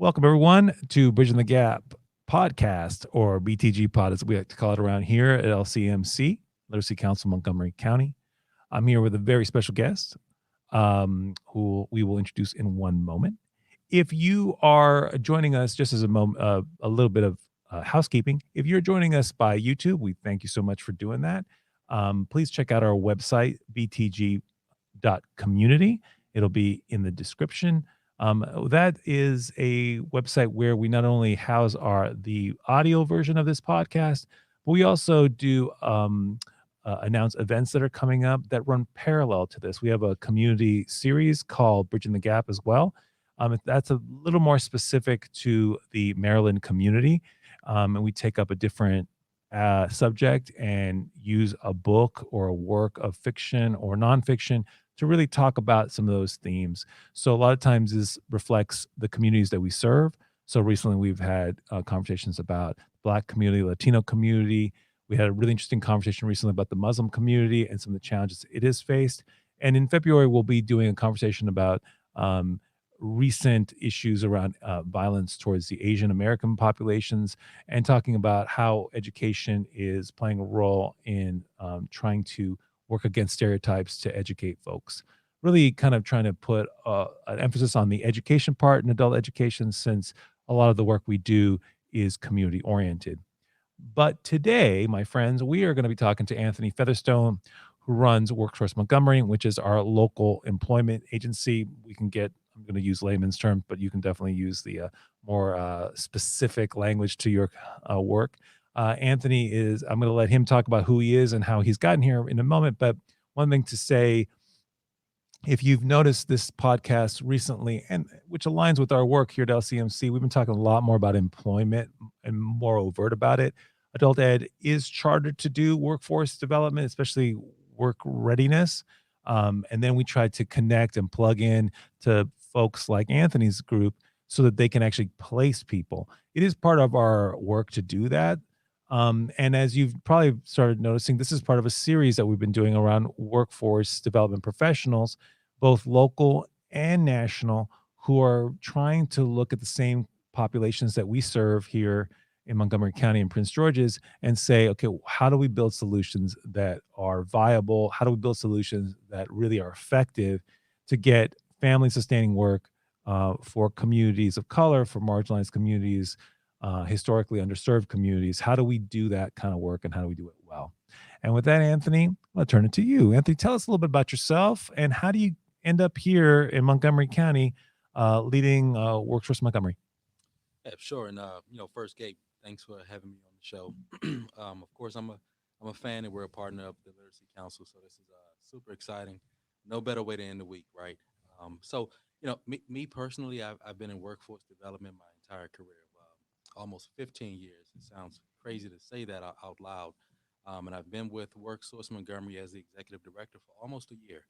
Welcome, everyone, to Bridging the Gap podcast, or BTG pod, as we like to call it around here at LCMC, Literacy Council, Montgomery County. I'm here with a very special guest who we will introduce in one moment. If you are joining us, just as a moment, a little bit of housekeeping. If you're joining us by YouTube, we thank you so much for doing that. Please check out our website, btg.community. It'll be in the description. That is a website where we not only house the audio version of this podcast, but we also do announce events that are coming up that run parallel to this. We have a community series called Bridging the Gap as well. That's a little more specific to the Maryland community, and we take up a different subject and use a book or a work of fiction or nonfiction to really talk about some of those themes. So a lot of times this reflects the communities that we serve. So recently we've had conversations about Black community, Latino community. We had a really interesting conversation recently about the Muslim community and some of the challenges it has faced. And in February, we'll be doing a conversation about recent issues around violence towards the Asian American populations, and talking about how education is playing a role in trying to work against stereotypes to educate folks. Really kind of trying to put an emphasis on the education part in adult education, since a lot of the work we do is community oriented. But today, my friends, we are going to be talking to Anthony Featherstone, who runs Workforce Montgomery, which is our local employment agency. I'm going to use layman's terms, but you can definitely use the more specific language to your work. Anthony I'm going to let him talk about who he is and how he's gotten here in a moment. But one thing to say, if you've noticed this podcast recently, and which aligns with our work here at LCMC, we've been talking a lot more about employment and more overt about it. Adult ed is chartered to do workforce development, especially work readiness. And then we try to connect and plug in to folks like Anthony's group so that they can actually place people. It is part of our work to do that. And as you've probably started noticing, this is part of a series that we've been doing around workforce development professionals, both local and national, who are trying to look at the same populations that we serve here in Montgomery County and Prince George's and say, okay, how do we build solutions that are viable? How do we build solutions that really are effective to get family sustaining work for communities of color, for marginalized communities, historically underserved communities? How do we do that kind of work, and how do we do it well? And with that, Anthony, I'm going to turn it to you. Anthony, tell us a little bit about yourself, and how do you end up here in Montgomery County leading Workforce Montgomery? Yeah, sure. And first, Gabe, thanks for having me on the show. Of course, I'm a fan, and we're a partner of the Literacy Council, so this is super exciting. No better way to end the week, right? Me personally, I've been in workforce development my entire career, almost 15 years. It sounds crazy to say that out loud. And I've been with WorkSource Montgomery as the executive director for almost a year.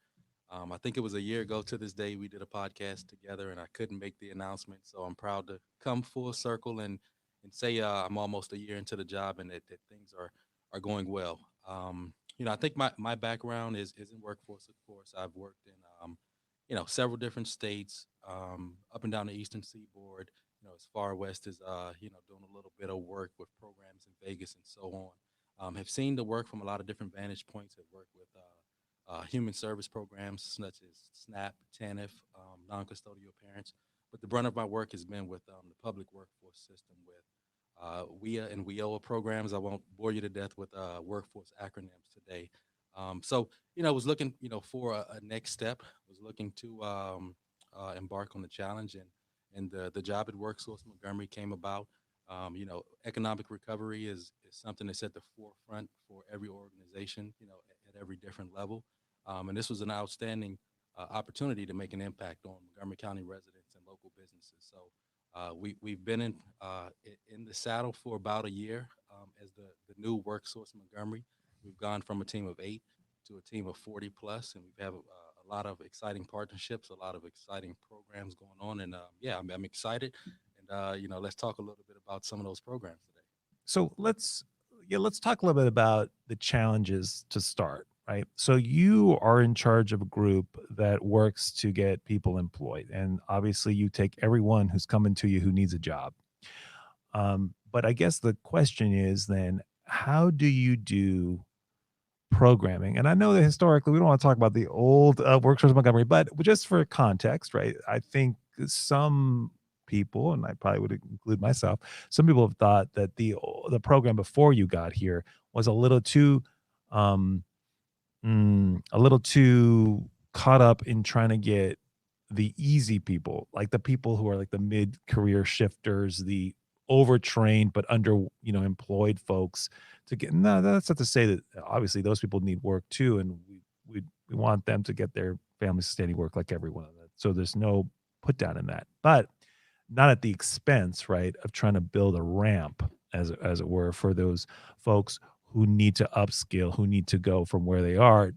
I think it was a year ago to this day we did a podcast together, and I couldn't make the announcement. So I'm proud to come full circle and say I'm almost a year into the job, and that things are going well. I think my background is in workforce. Of course, I've worked in several different states, up and down the Eastern Seaboard. As far west as doing a little bit of work with programs in Vegas and so on. Have seen the work from a lot of different vantage points. Have worked with human service programs such as SNAP, TANF, non-custodial parents. But the brunt of my work has been with the public workforce system with WIA and WIOA programs. I won't bore you to death with workforce acronyms today. Was looking, for a next step, was looking to embark on the challenge, and the job at WorkSource Montgomery came about. Economic recovery is something that's at the forefront for every organization, at every different level. And this was an outstanding opportunity to make an impact on Montgomery County residents and local businesses. So we've been in the saddle for about a year as the new WorkSource Montgomery. We've gone from a team of 8 to a team of 40 plus, and we have a lot of exciting partnerships, a lot of exciting programs going on. And I'm excited. And let's talk a little bit about some of those programs today. So let's talk a little bit about the challenges to start. right? So you are in charge of a group that works to get people employed. And obviously, you take everyone who's coming to you who needs a job. But I guess the question is then, how do you do programming? And I know that historically, we don't want to talk about the old workforce Montgomery, but just for context, right? I think some people, and I probably would include myself, some people have thought that the program before you got here was um, a little too caught up in trying to get the easy people, like the people who are like the mid-career shifters, the overtrained but employed folks to get. No, that's not to say that obviously those people need work too, and we want them to get their family sustaining work like everyone. So there's no put down in that, but not at the expense, right, of trying to build a ramp, as it were, for those folks who need to upskill, who need to go from where they are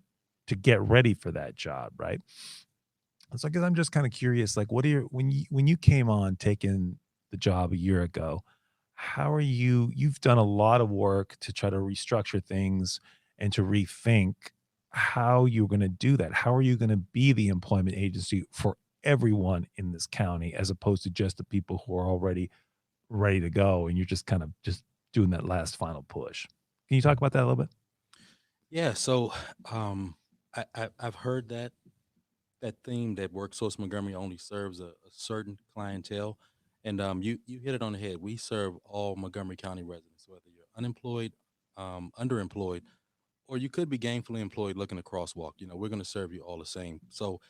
to get ready for that job, right? So I guess I'm just kind of curious, like, what are your when you came on taking the job a year ago, how are you've done a lot of work to try to restructure things and to rethink how you're going to do that. How are you going to be the employment agency for everyone in this county as opposed to just the people who are already ready to go and you're just kind of just doing that last final push? Can you talk about that a little bit? Yeah. So I've heard that theme that Worksource Montgomery only serves a certain clientele, and you hit it on the head. We serve all Montgomery County residents, whether you're unemployed, underemployed, or you could be gainfully employed looking to crosswalk. We're going to serve you all the same. So,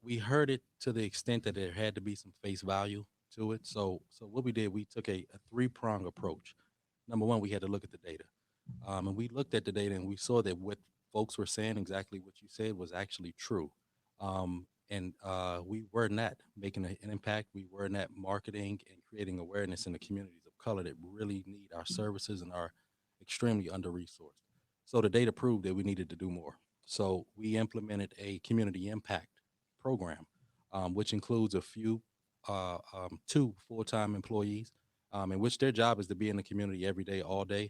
we heard it to the extent that there had to be some face value to it. So what we did, we took a three-prong approach. Number one, we had to look at the data. And we looked at the data and we saw that what folks were saying, exactly what you said, was actually true. And we were not making an impact. We were not marketing and creating awareness in the communities of color that really need our services and are extremely under resourced. So the data proved that we needed to do more. So we implemented a community impact program, which includes two full-time employees, in which their job is to be in the community every day, all day,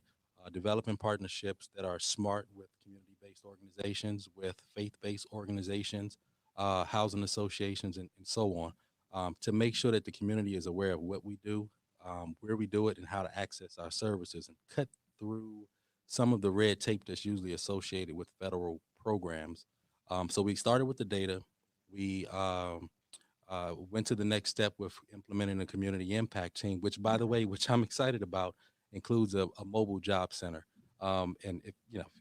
developing partnerships that are smart with community-based organizations, with faith-based organizations, housing associations, and so on, to make sure that the community is aware of what we do, where we do it, and how to access our services, and cut through some of the red tape that's usually associated with federal programs. So we started with the data. We went to the next step with implementing a community impact team, which, by the way, which I'm excited about, includes a mobile job center. And if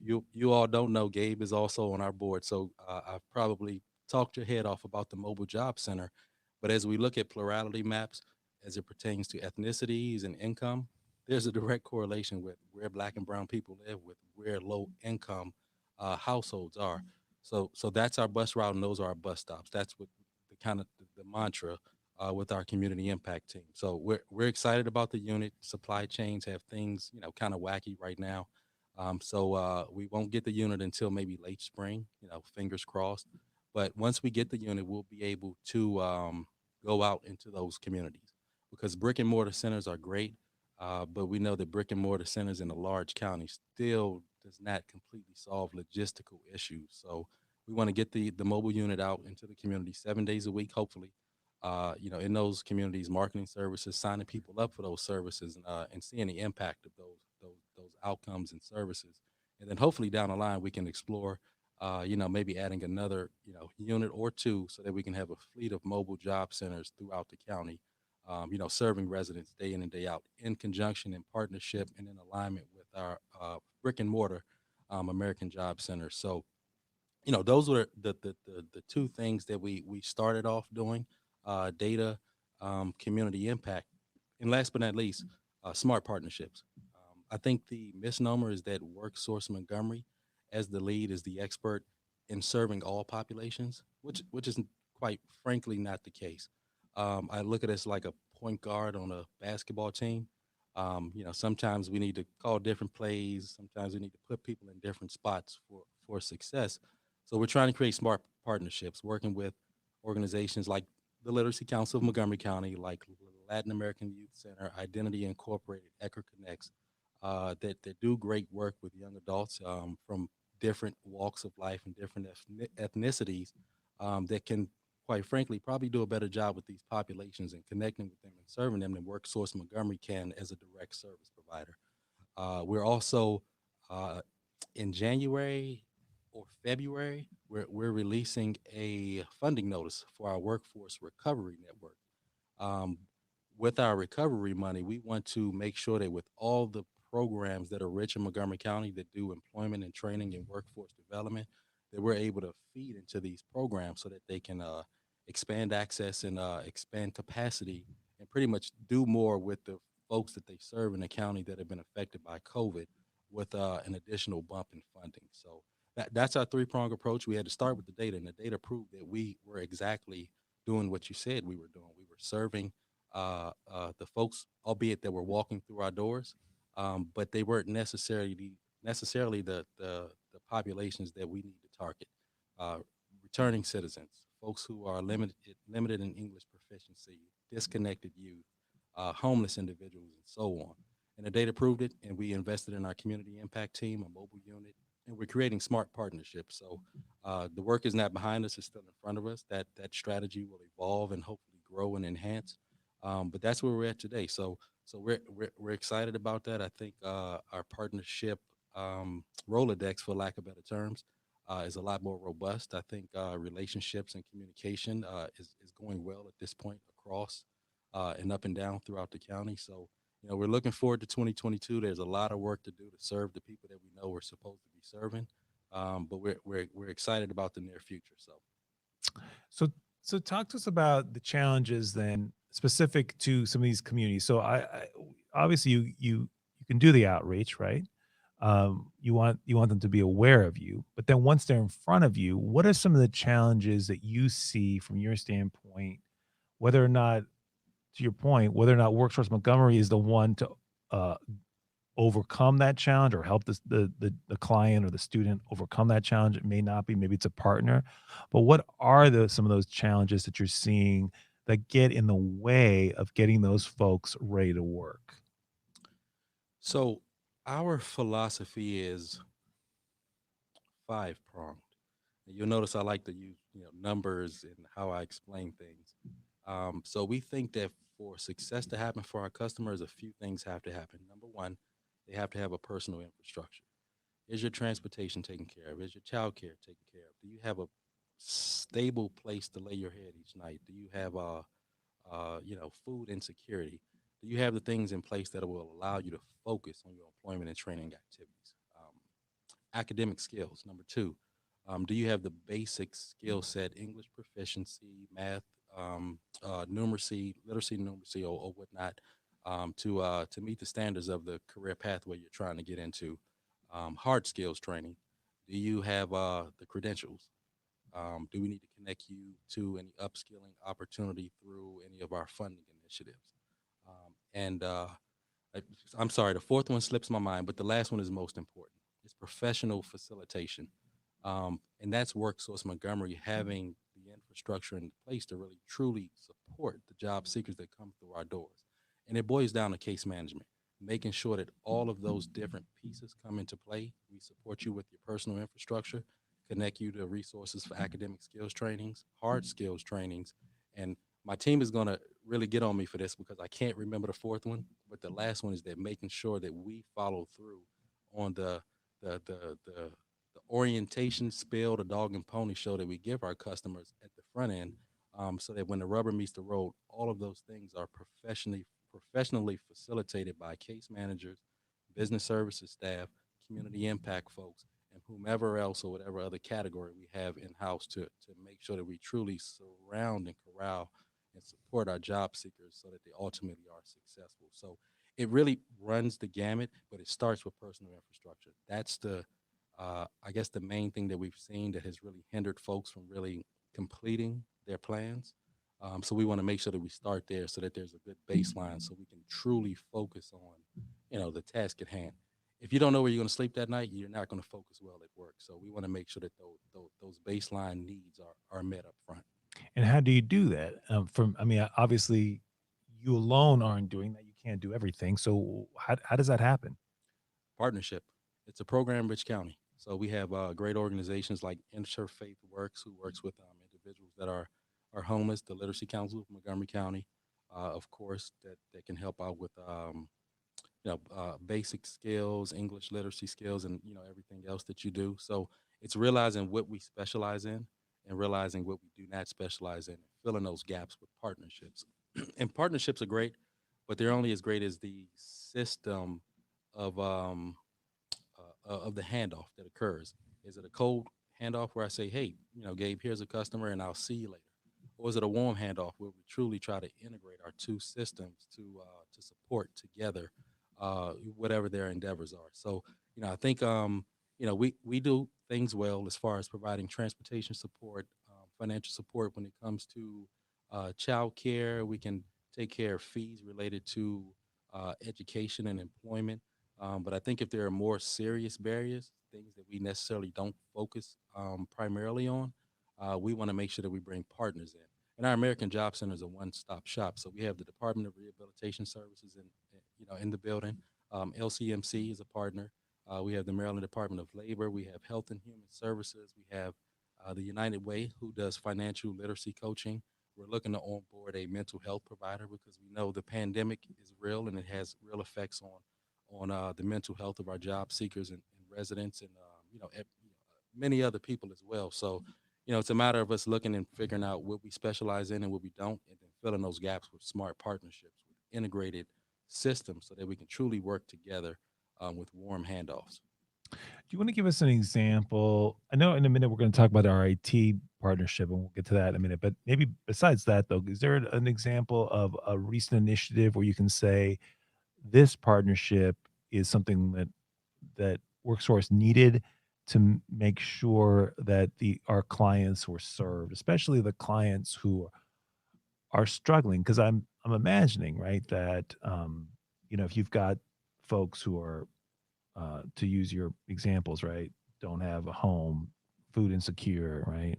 you all don't know, Gabe is also on our board, so I've probably talked your head off about the mobile job center. But as we look at plurality maps as it pertains to ethnicities and income, there's a direct correlation with where Black and Brown people live with where low income households are. So that's our bus route, and those are our bus stops. That's what the kind of the mantra with our community impact team. So we're excited about the unit. Supply chains have things kind of wacky right now, so we won't get the unit until maybe late spring. Fingers crossed. But once we get the unit, we'll be able to go out into those communities, because brick and mortar centers are great, but we know that brick and mortar centers in a large county still does not completely solve logistical issues. So we want to get the mobile unit out into the community 7 days a week, hopefully. In those communities, marketing services, signing people up for those services, and seeing the impact of those outcomes and services, and then hopefully down the line we can explore, maybe adding another unit or two, so that we can have a fleet of mobile job centers throughout the county, serving residents day in and day out, in conjunction, in partnership, and in alignment with our brick and mortar American Job Centers. So those were the two things that we started off doing: data, community impact, and last but not least, smart partnerships. I think the misnomer is that WorkSource Montgomery, as the lead, is the expert in serving all populations, which is quite frankly not the case. I look at it as like a point guard on a basketball team. Sometimes we need to call different plays. Sometimes we need to put people in different spots for success. So we're trying to create smart partnerships, working with organizations like the Literacy Council of Montgomery County, like Latin American Youth Center, Identity Incorporated, Ecker Connects, that do great work with young adults, from different walks of life and different ethnicities that can, quite frankly, probably do a better job with these populations and connecting with them and serving them than Worksource Montgomery can as a direct service provider. We're also uh, in January or February, we're releasing a funding notice for our workforce recovery network. Um, with our recovery money, we want to make sure that with all the programs that are rich in Montgomery County that do employment and training and workforce development, that we're able to feed into these programs so that they can expand access and expand capacity and pretty much do more with the folks that they serve in the county that have been affected by COVID with an additional bump in funding. So that's our three-prong approach. We had to start with the data, and the data proved that we were exactly doing what you said we were doing. We were serving the folks, albeit that were walking through our doors, but they weren't necessarily the populations that we need to target. Uh, Returning citizens, folks who are limited in English proficiency, disconnected youth, homeless individuals, and so on. And the data proved it, and we invested in our community impact team, a mobile unit, and we're creating smart partnerships. So the work is not behind us; it's still in front of us. That strategy will evolve and hopefully grow and enhance. But that's where we're at today. So we're excited about that. I think our partnership Rolodex, for lack of better terms, is a lot more robust. I think relationships and communication is going well at this point across and up and down throughout the county. So we're looking forward to 2022. There's a lot of work to do to serve the people that we know we're supposed to be serving, but we're excited about the near future. So So so talk to us about the challenges then specific to some of these communities. So I obviously you can do the outreach, right? You want them to be aware of you, but then once they're in front of you, what are some of the challenges that you see from your standpoint, whether or not, to your point, whether or not Workforce Montgomery is the one to uh, overcome that challenge or help the client or the student overcome that challenge? It may not be, maybe it's a partner, but what are the some of those challenges that you're seeing that get in the way of getting those folks ready to work? so our philosophy is five pronged. You'll notice I like to use numbers and how I explain things. So we think that for success to happen for our customers, a few things have to happen. Number one, they have to have a personal infrastructure. Is your transportation taken care of? Is your child care taken care of? Do you have a stable place to lay your head each night? Do you have food insecurity? Do you have the things in place that will allow you to focus on your employment and training activities? Academic skills. Number two, do you have the basic skill set, English proficiency, math, literacy, numeracy, or whatnot, to meet the standards of the career pathway you're trying to get into? Hard skills training. Do you have the credentials? Do we need to connect you to any upskilling opportunity through any of our funding initiatives? And I, I'm sorry, the fourth one slips my mind, but the last one is most important. It's professional facilitation. And that's WorkSource Montgomery having the infrastructure in place to really truly support the job seekers that come through our doors. And it boils down to case management, making sure that all of those different pieces come into play. We support you with your personal infrastructure, connect you to resources for academic skills trainings, hard skills trainings, and my team is going to really get on me for this because I can't remember the fourth one, but the last one is that making sure that we follow through on the the the, the orientation spill, the dog and pony show that we give our customers at the front end, so that when the rubber meets the road, all of those things are professionally facilitated by case managers, business services staff, community impact folks, and whomever else or whatever other category we have in house to make sure that we truly surround and corral and support our job seekers so that they ultimately are successful. So it really runs the gamut, but it starts with personal infrastructure. That's I guess, the main thing that we've seen that has really hindered folks from really completing their plans. So we want to make sure that we start there so that there's a good baseline so we can truly focus on, the task at hand. If you don't know where you're going to sleep that night, you're not going to focus well at work. So we want to make sure that those baseline needs are met up front. And how do you do that? I mean, obviously, you alone aren't doing that. You can't do everything. So how does that happen? Partnership. It's a program rich county. So we have great organizations like Interfaith Works, who works with individuals that are homeless. The Literacy Council of Montgomery County, of course, that can help out with basic skills, English literacy skills, and everything else that you do. So it's realizing what we specialize in and realizing what we do not specialize in, and filling those gaps with partnerships. And partnerships are great, but they're only as great as the system of of the handoff that occurs. Is it a cold handoff where I say, "Hey, Gabe, here's a customer, and I'll see you later," or is it a warm handoff where we truly try to integrate our two systems to support together whatever their endeavors are? So, I think we do things well as far as providing transportation support, financial support when it comes to child care. We can take care of fees related to education and employment. But I think if there are more serious barriers, things that we necessarily don't focus primarily on, we want to make sure that we bring partners in. And our American Job Center is a one-stop shop. So we have the Department of Rehabilitation Services in the building. LCMC is a partner. We have the Maryland Department of Labor. We have Health and Human Services. We have the United Way, who does financial literacy coaching. We're looking to onboard a mental health provider because we know the pandemic is real and it has real effects on the mental health of our job seekers and residents, and many other people as well. So, it's a matter of us looking and figuring out what we specialize in and what we don't, and then filling those gaps with smart partnerships, with integrated systems, so that we can truly work together with warm handoffs. Do you want to give us an example? I know in a minute we're going to talk about our IT partnership, and we'll get to that in a minute. But maybe besides that, though, is there an example of a recent initiative where you can say this partnership is something that Worksource needed to make sure that the our clients were served, especially the clients who are struggling? Because I'm imagining, right, that if you've got folks who are to use your examples, right, don't have a home, food insecure, right,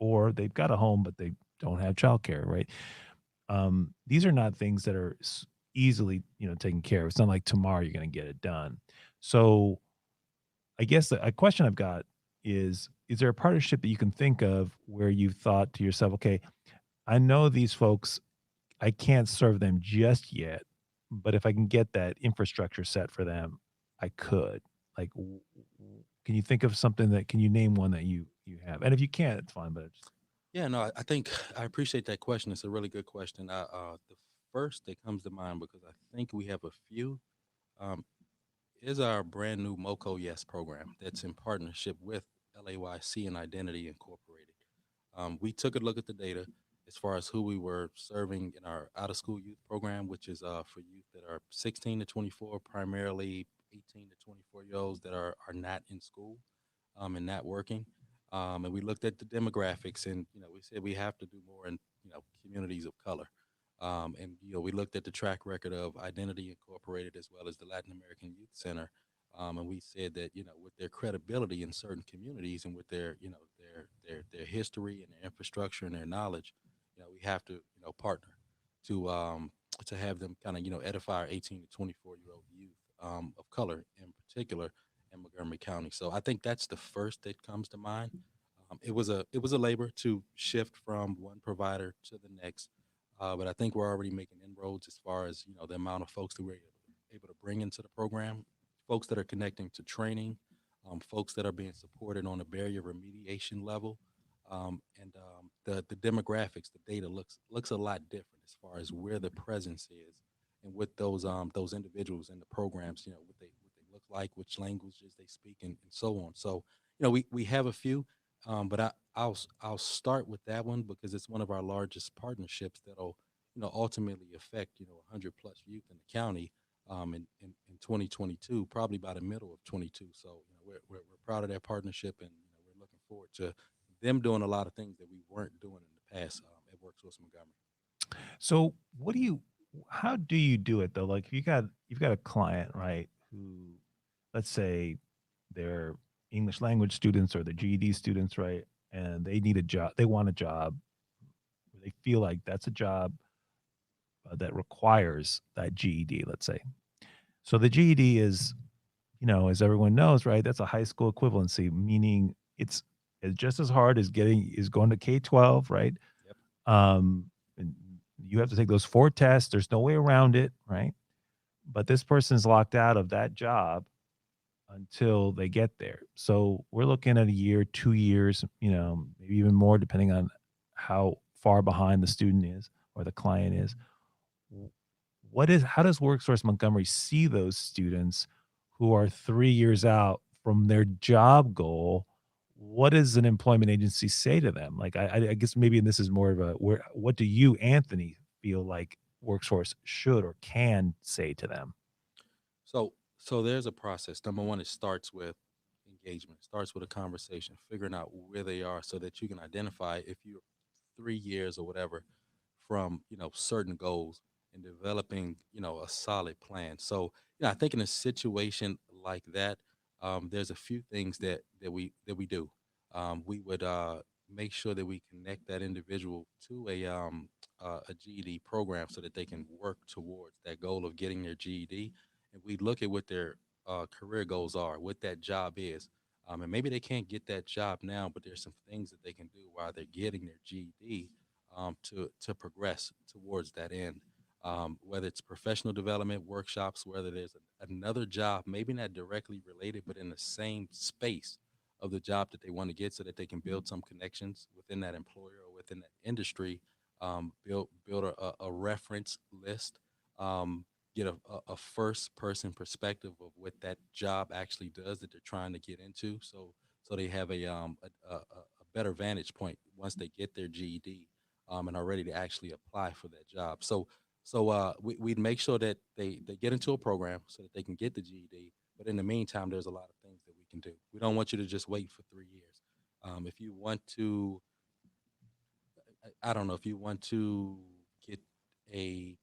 or they've got a home but they don't have childcare, right. These are not things that are easily taken care of. It's not like tomorrow you're going to get it done. So I guess a question I've got is there a partnership that you can think of where you've thought to yourself, okay, I know these folks, I can't serve them just yet, but if I can get that infrastructure set for them, I could. Like, can you think of something that can you name one that you have? And if you can't, it's fine. But just Yeah, no, I think I appreciate that question. It's a really good question. The first that comes to mind, because I think we have a few, um, is our brand new MoCo Yes program that's in partnership with LAYC and Identity Incorporated. We took a look at the data as far as who we were serving in our out of school youth program, which is for youth that are 16 to 24, primarily 18 to 24 year olds that are not in school and not working. And we looked at the demographics, and we said we have to do more in communities of color. And we looked at the track record of Identity Incorporated as well as the Latin American Youth Center, and we said that with their credibility in certain communities and with their their history and their infrastructure and their knowledge, we have to partner to to have them kind of edify our 18 to 24-year-old youth of color in particular in Montgomery County. So I think that's the first that comes to mind. It was a labor to shift from one provider to the next, but I think we're already making inroads as far as the amount of folks that we're able to bring into the program, folks that are connecting to training, folks that are being supported on a barrier remediation level, and the demographics, the data looks a lot different as far as where the presence is and what those individuals in the programs, what they look like, which languages they speak, and so on. So we have a few, but I'll start with that one because it's one of our largest partnerships that'll ultimately affect 100 plus youth in the county in 2022, probably by the middle of 22. So we're proud of that partnership, and we're looking forward to them doing a lot of things that we weren't doing in the past at Worksource Montgomery. so what do you how do you do it though? Like if you've got a client, right, who let's say they're English language students or they're GED students, right? And they need a job, they want a job, they feel like that's a job that requires that GED, let's say. So the GED is as everyone knows, right, that's a high school equivalency, meaning it's just as hard as going to K-12, right? Yep. And you have to take those 4 tests. There's no way around it, right? But this person's locked out of that job until they get there. So we're looking at a year, 2 years, maybe even more depending on how far behind the student is or the client is. W- how does WorkSource Montgomery see those students who are 3 years out from their job goal? What does an employment agency say to them? Like, I guess maybe, and this is more of what do you, Anthony, feel like WorkSource should or can say to them? So there's a process. Number one, it starts with engagement. It starts with a conversation, figuring out where they are so that you can identify if you're 3 years or whatever from certain goals and developing a solid plan. So I think in a situation like that, there's a few things that we do. We would make sure that we connect that individual to a GED program so that they can work towards that goal of getting their GED, and we look at what their career goals are, what that job is. And maybe they can't get that job now, but there's some things that they can do while they're getting their GED to progress towards that end. Whether it's professional development workshops, whether there's another job, maybe not directly related, but in the same space of the job that they want to get, so that they can build some connections within that employer or within that industry. Build a reference list. Get a first person perspective of what that job actually does that they're trying to get into. So they have a better vantage point once they get their GED, and are ready to actually apply for that job. We'd make sure that they get into a program so that they can get the GED. But in the meantime, there's a lot of things that we can do. We don't want you to just wait for 3 years. If you want to, I don't know, if you want to get a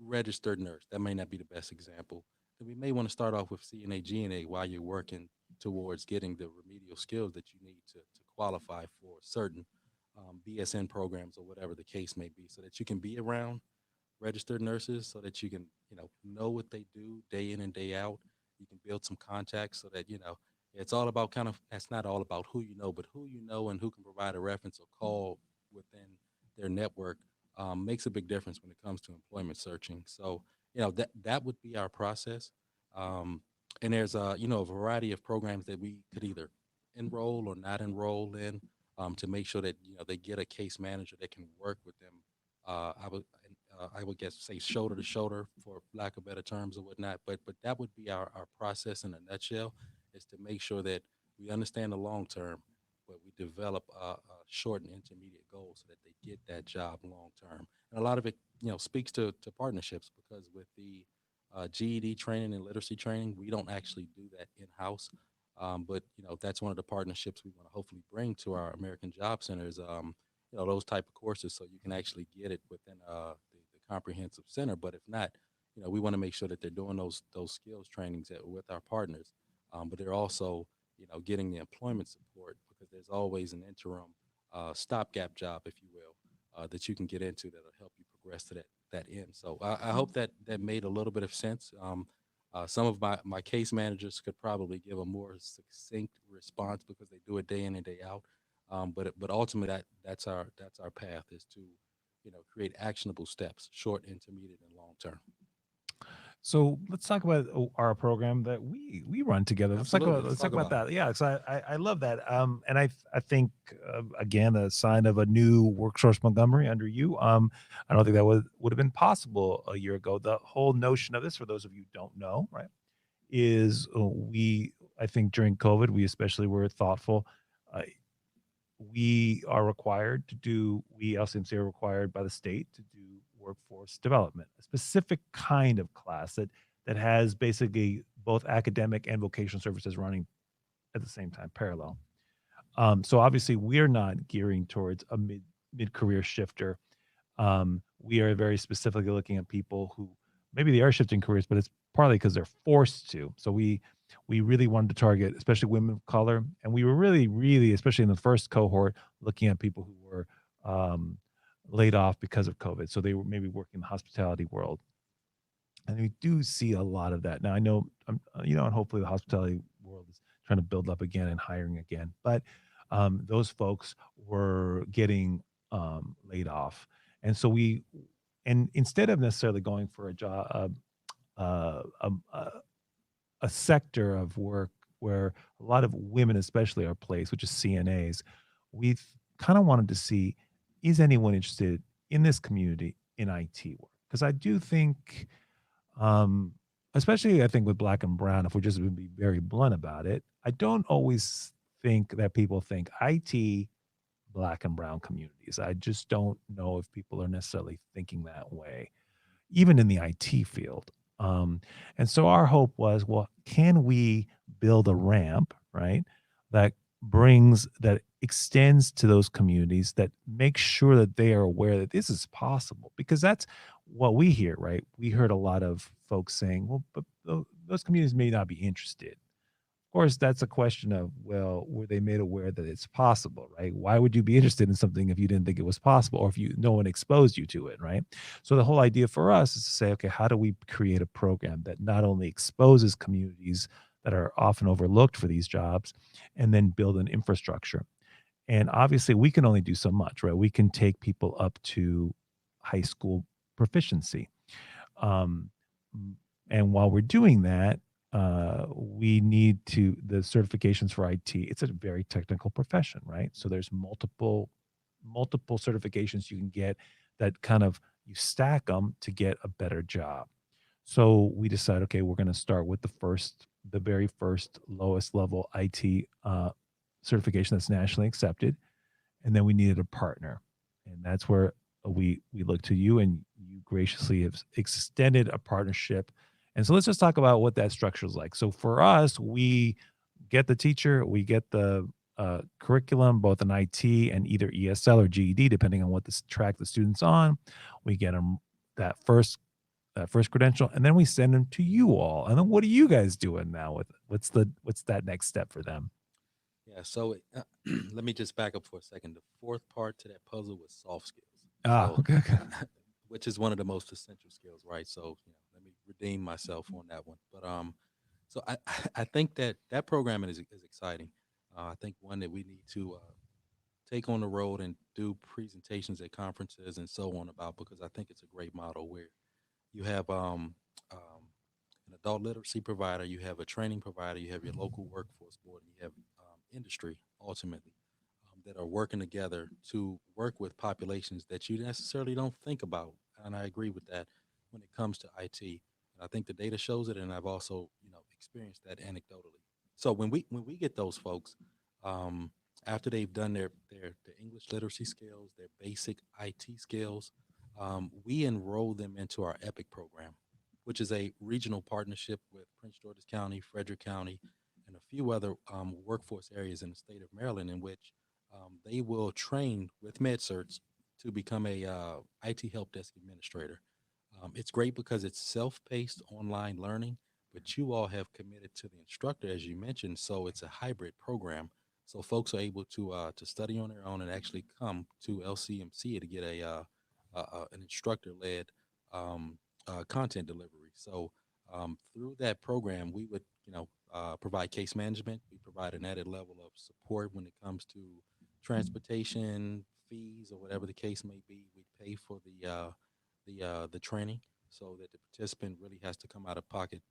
registered nurse, that may not be the best example. Then we may want to start off with CNA, GNA while you're working towards getting the remedial skills that you need to qualify for certain BSN programs or whatever the case may be, so that you can be around registered nurses, so that you can know what they do day in and day out. You can build some contacts so that it's all about kind of, it's not all about who you know, but who you know and who can provide a reference or call within their network. Makes a big difference when it comes to employment searching. So that would be our process. um, and there's a variety of programs that we could either enroll or not enroll in, to make sure that they get a case manager that can work with them. I would guess say shoulder to shoulder, for lack of better terms or whatnot. But that would be our process in a nutshell, is to make sure that we understand the long term, but we develop a short and intermediate goals so that they get that job long term. And a lot of it, speaks to partnerships, because with the GED training and literacy training, we don't actually do that in house. But that's one of the partnerships we want to hopefully bring to our American Job Centers. Those type of courses, so you can actually get it within the comprehensive center. But if not, we want to make sure that they're doing those skills trainings with our partners, but they're also getting the employment support, because there's always an interim stopgap job, if you will, that you can get into that'll help you progress to that end. So I hope that made a little bit of sense. Some of my case managers could probably give a more succinct response, because they do it day in and day out. But ultimately, that's our path, is to create actionable steps, short, intermediate, and long term. So let's talk about our program that we run together. Absolutely, let's Let's talk talk about about it. that. Yeah, because I love that. And I think again, a sign of a new worksource Montgomery under you. I don't think that would have been possible a year ago. The whole notion of this, for those of you who don't know, right, is I think during COVID we especially were thoughtful. Uh, we are required to do we LCMC are required by the state to do workforce development, a specific kind of class that has basically both academic and vocational services running at the same time, parallel. So obviously we're not gearing towards a mid career shifter. We are very specifically looking at people who maybe they are shifting careers, but it's partly because they're forced to. So we really wanted to target, especially women of color, and we were really, really, especially in the first cohort, looking at people who were um, laid off because of COVID. So they were maybe working in the hospitality world. And we do see a lot of that. Now I know, and hopefully the hospitality world is trying to build up again and hiring again. But those folks were getting laid off, and so and instead of necessarily going for a job, uh, um, uh, a sector of work where a lot of women, especially, are placed, which is CNAs, we've kind of wanted to see, is anyone interested in this community in IT work? Because I do think um, especially I think with black and brown, if we're just going to be very blunt about it, I don't always think that people think IT black and brown communities. I just don't know if people are necessarily thinking that way, even in the IT field. And so our hope was, well, can we build a ramp, right? That that extends to those communities, that makes sure that they are aware that this is possible, because that's what we hear, right? We heard a lot of folks saying, well, but those communities may not be interested. Of course, that's a question of, well, were they made aware that it's possible, right? Why would you be interested in something if you didn't think it was possible, or if no one exposed you to it, right? So the whole idea for us is to say, okay, how do we create a program that not only exposes communities that are often overlooked for these jobs, and then build an infrastructure? And obviously, we can only do so much, right? We can take people up to high school proficiency. Um, m- and while we're doing that, we need the certifications for IT. It's a very technical profession, right? So there's multiple certifications you can get, that kind of, you stack them to get a better job. So we decide, okay, we're going to start with the very first lowest level IT certification that's nationally accepted, and then we needed a partner, and that's where we look to you, and you graciously have extended a partnership. And so let's just talk about what that structure is like. So for us, we get the teacher, we get the curriculum, both in IT and either ESL or GED, depending on what this track the student's on. We get them that first credential, and then we send them to you all. And then what are you guys doing now with what's that next step for them? Yeah. So let me just back up for a second. The fourth part to that puzzle was soft skills. Ah, So, okay, okay. which is one of the most essential skills, right? So, let me redeem myself on that one. But so I think that that program is exciting. I think one that we need to take on the road and do presentations at conferences and so on about, because I think it's a great model where you have an adult literacy provider, you have a training provider, you have your local workforce board, and you have industry ultimately, that are working together to work with populations that you necessarily don't think about. And I agree with that when it comes to IT. And I think the data shows it, and I've also experienced that anecdotally. So when we get those folks, um, after they've done their English literacy skills, their basic IT skills, we enroll them into our EPIC program, which is a regional partnership with Prince George's County, Frederick County, and a few other workforce areas in the state of Maryland, in which they will train with MedCerts to become a IT help desk administrator. It's great because it's self-paced online learning, but you all have committed to the instructor, as you mentioned, so it's a hybrid program. So folks are able to study on their own and actually come to LCMC to get an instructor-led content delivery. So through that program, we would provide case management. We provide an added level of support when it comes to transportation fees or whatever the case may be. We pay for the training, so that the participant really has to come out of pocket.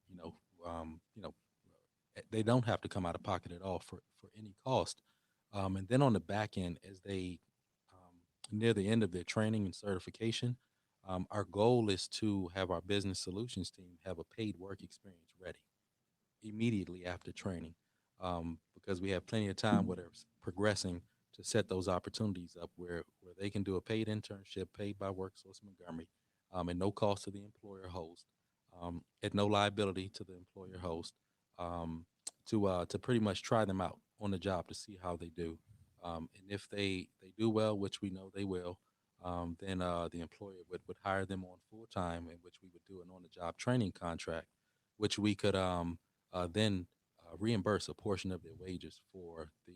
They don't have to come out of pocket at all for any cost. And then on the back end, as they near the end of their training and certification, our goal is to have our business solutions team have a paid work experience ready immediately after training, because we have plenty of time where they're progressing to set those opportunities up where they can do a paid internship paid by WorkSource Montgomery, at no cost to the employer host, at no liability to the employer host, to pretty much try them out on the job to see how they do. And if they do well, which we know they will, then the employer would hire them on full time, in which we would do an on the job training contract, which we could then reimburse a portion of their wages for the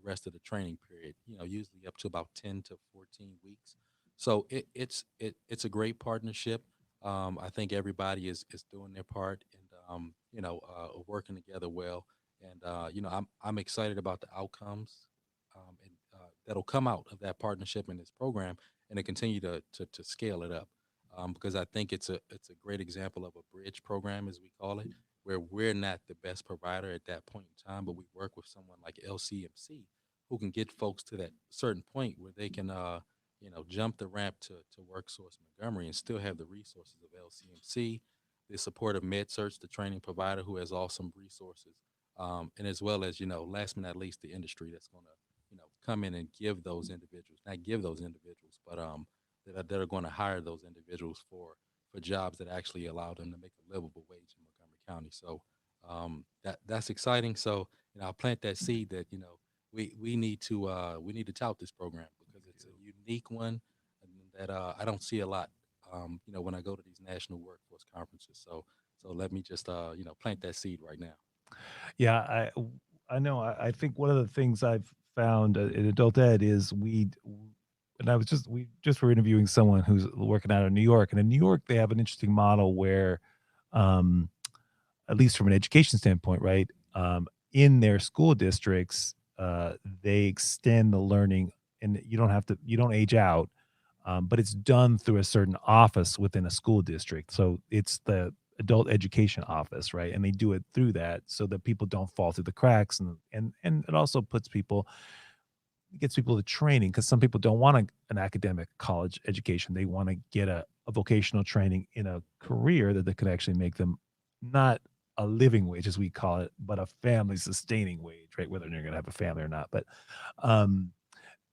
rest of the training period. Usually up to about 10 to 14 weeks. So it's a great partnership. I think everybody is doing their part and working together well. And I'm excited about the outcomes and that'll come out of that partnership in this program, and to continue to scale it up. Because I think it's a great example of a bridge program, as we call it, where we're not the best provider at that point in time, but we work with someone like LCMC who can get folks to that certain point where they can jump the ramp to WorkSource Montgomery and still have the resources of LCMC, the support of MedSearch, the training provider who has awesome resources, and as well as, last but not least, the industry that's going to, come in and give those individuals, not give those individuals, but that are going to hire those individuals for jobs that actually allow them to make a livable wage in Montgomery County. So that's exciting. So I'll plant that seed that we need to tout this program because it's a unique one and that I don't see a lot. When I go to these national workforce conferences. So let me just plant that seed right now. Yeah, I know. I think one of the things I've found in adult ed is and we just were interviewing someone who's working out of New York, and in New York they have an interesting model where, um, at least from an education standpoint, right, in their school districts, they extend the learning, and you don't age out, but it's done through a certain office within a school district. So it's the adult education office, right? And they do it through that so that people don't fall through the cracks, and it also gets people the training because some people don't want an academic college education. They want to get a vocational training in a career that could actually make them not a living wage, as we call it, but a family sustaining wage, right? Whether you're going to have a family or not. But um,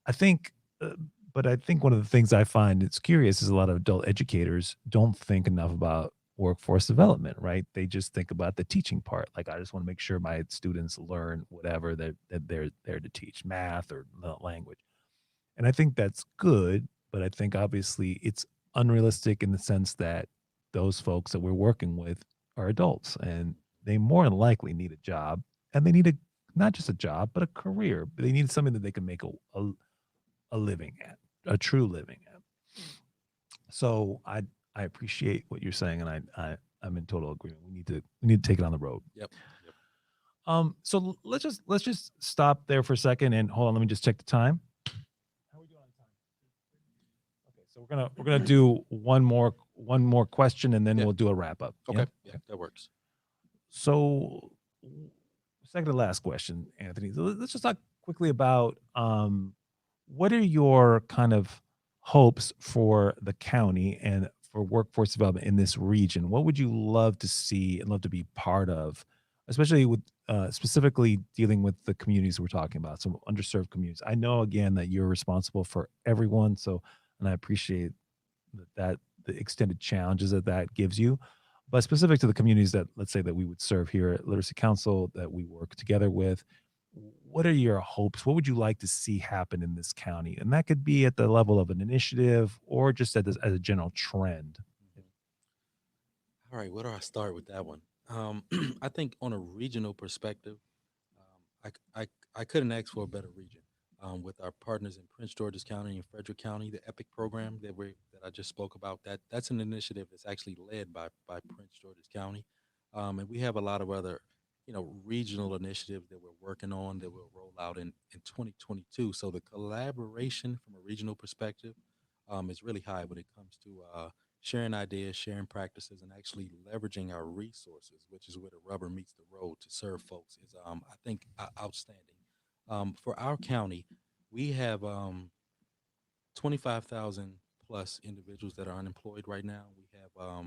I think, but I think one of the things I find it's curious is a lot of adult educators don't think enough about workforce development, right? They just think about the teaching part. Like, I just want to make sure my students learn whatever that they're there to teach, math or language. And I think that's good, but I think obviously it's unrealistic in the sense that those folks that we're working with are adults and they more than likely need a job, and they need not just a job, but a career. They need something that they can make a living at, a true living at. So I appreciate what you're saying, and I'm in total agreement. We need to take it on the road. Yep. Yep. So let's just stop there for a second and hold on. Let me just check the time. How are we doing on time? Okay, so we're gonna do one more question, and then Yeah. we'll do a wrap up. Okay. Yeah, that works. So, second to last question, Anthony. So let's just talk quickly about what are your kind of hopes for the county and for workforce development in this region? What would you love to see and love to be part of, especially with specifically dealing with the communities we're talking about, some underserved communities? I know again that you're responsible for everyone, so and I appreciate that the extended challenges that gives you. But specific to the communities that, let's say, that we would serve here at Literacy Council, that we work together with, what are your hopes? What would you like to see happen in this county? And that could be at the level of an initiative or just as a general trend. Mhm. All right, where do I start with that one? I think on a regional perspective, I couldn't ask for a better region. With our partners in Prince George's County and Frederick County, the EPIC program that I just spoke about, that's an initiative that's actually led by Prince George's County, and we have a lot of other regional initiatives that we're working on that will roll out in 2022. So the collaboration from a regional perspective is really high when it comes to sharing ideas, sharing practices, and actually leveraging our resources, which is where the rubber meets the road to serve folks, is I think outstanding. For our county, we have 25,000 plus individuals that are unemployed right now. We have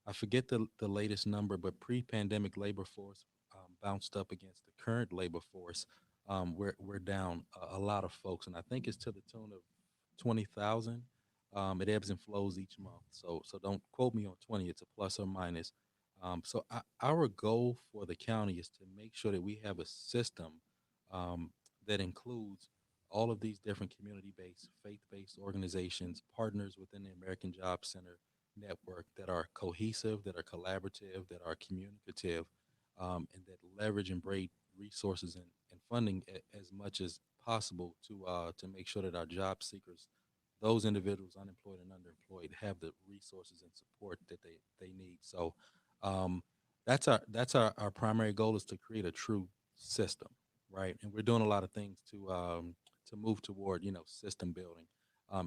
I forget the latest number, but pre-pandemic labor force bounced up against the current labor force. We're down a lot of folks, and I think it's to the tune of 20,000. It ebbs and flows each month, so don't quote me on 20. It's a plus or minus. Our goal for the county is to make sure that we have a system um, that includes all of these different community-based, faith-based organizations, partners within the American Job Center network that are cohesive, that are collaborative, that are communicative, and that leverage and braid resources and funding as much as possible to make sure that our job seekers those individuals, unemployed and underemployed, have the resources and support that they need. So um, that's our primary goal, is to create a true system, right? And we're doing a lot of things to move toward, system building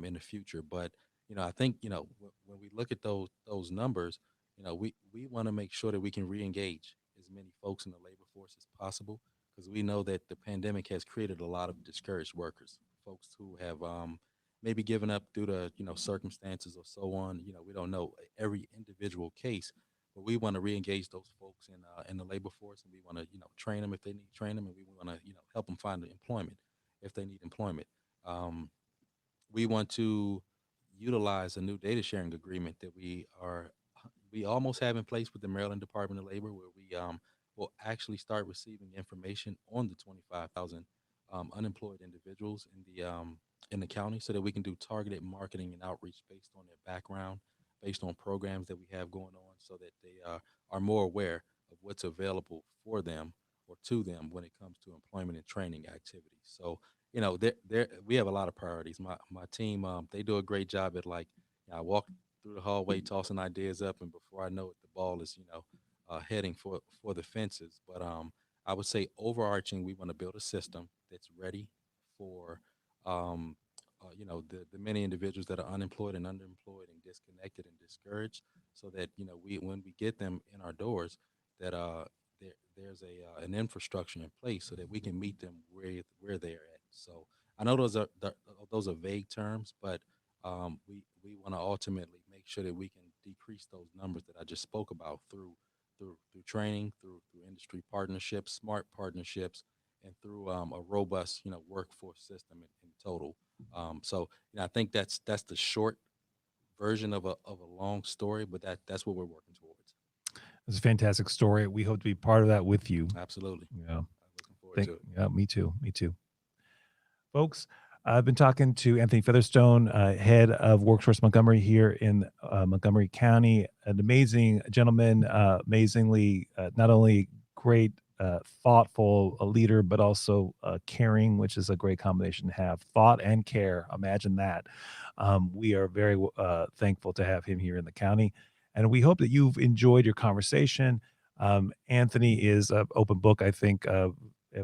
in the future. But I think, when we look at those numbers, we want to make sure that we can re-engage as many folks in the labor force as possible, because we know that the pandemic has created a lot of discouraged workers, folks who have maybe given up due to circumstances or so on. We don't know every individual case, but we want to re-engage those folks in the labor force, and we want to train them if they need training, and we want to help them find employment if they need employment. Um, we want to utilize a new data sharing agreement that we almost have in place with the Maryland Department of Labor, where we will actually start receiving information on the 25,000 unemployed individuals in the county, so that we can do targeted marketing and outreach based on their background, based on programs that we have going on, so that they are more aware of what's available for them or to them when it comes to employment and training activities. So we have a lot of priorities. My team, they do a great job at, like, I walk through the hallway tossing ideas up, and before I know it, the ball is heading for the fences. But I would say, overarching, we want to build a system that's ready for the many individuals that are unemployed and underemployed and disconnected and discouraged, so that we when we get them in our doors, that there's an infrastructure in place so that we can meet them where they're at. So I know those are vague terms, but we want to ultimately make sure that we can decrease those numbers that I just spoke about through training, through industry partnerships, smart partnerships, and through a robust workforce system in total. So I think that's the short version of a long story, but that's what we're working towards. It's a fantastic story. We hope to be part of that with you. Absolutely. Yeah. I'm looking forward to it. Yeah, me too. Me too. Folks, I've been talking to Anthony Featherstone, head of Workforce Montgomery here in Montgomery County. An amazing gentleman, amazingly not only great, thoughtful a leader, but also caring, which is a great combination to have. Thought and care. Imagine that. We are very thankful to have him here in the county, and we hope that you've enjoyed your conversation. Anthony is an open book, I think.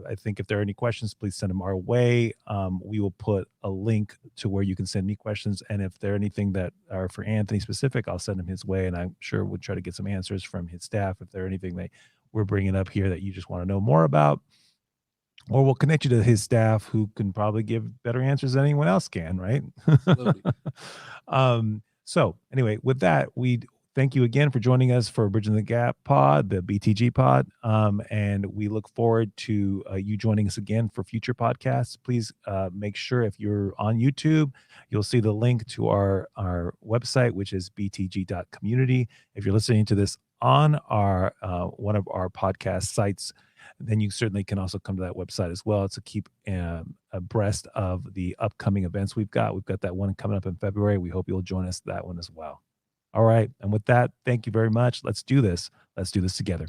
I think if there are any questions, please send them our way. We will put a link to where you can send me questions. And if there are anything that are for Anthony specific, I'll send them his way. And I'm sure we'll try to get some answers from his staff if there are anything that we're bringing up here that you just want to know more about. Or we'll connect you to his staff, who can probably give better answers than anyone else can, right? Absolutely. So anyway, with that, we thank you again for joining us for Bridging the Gap pod, the BTG pod. And we look forward to you joining us again for future podcasts. Please make sure, if you're on YouTube, you'll see the link to our website, which is btg.community. If you're listening to this on our one of our podcast sites, then you certainly can also come to that website as well to keep abreast of the upcoming events we've got. We've got that one coming up in February. We hope you'll join us that one as well. All right. And with that, thank you very much. Let's do this. Let's do this together.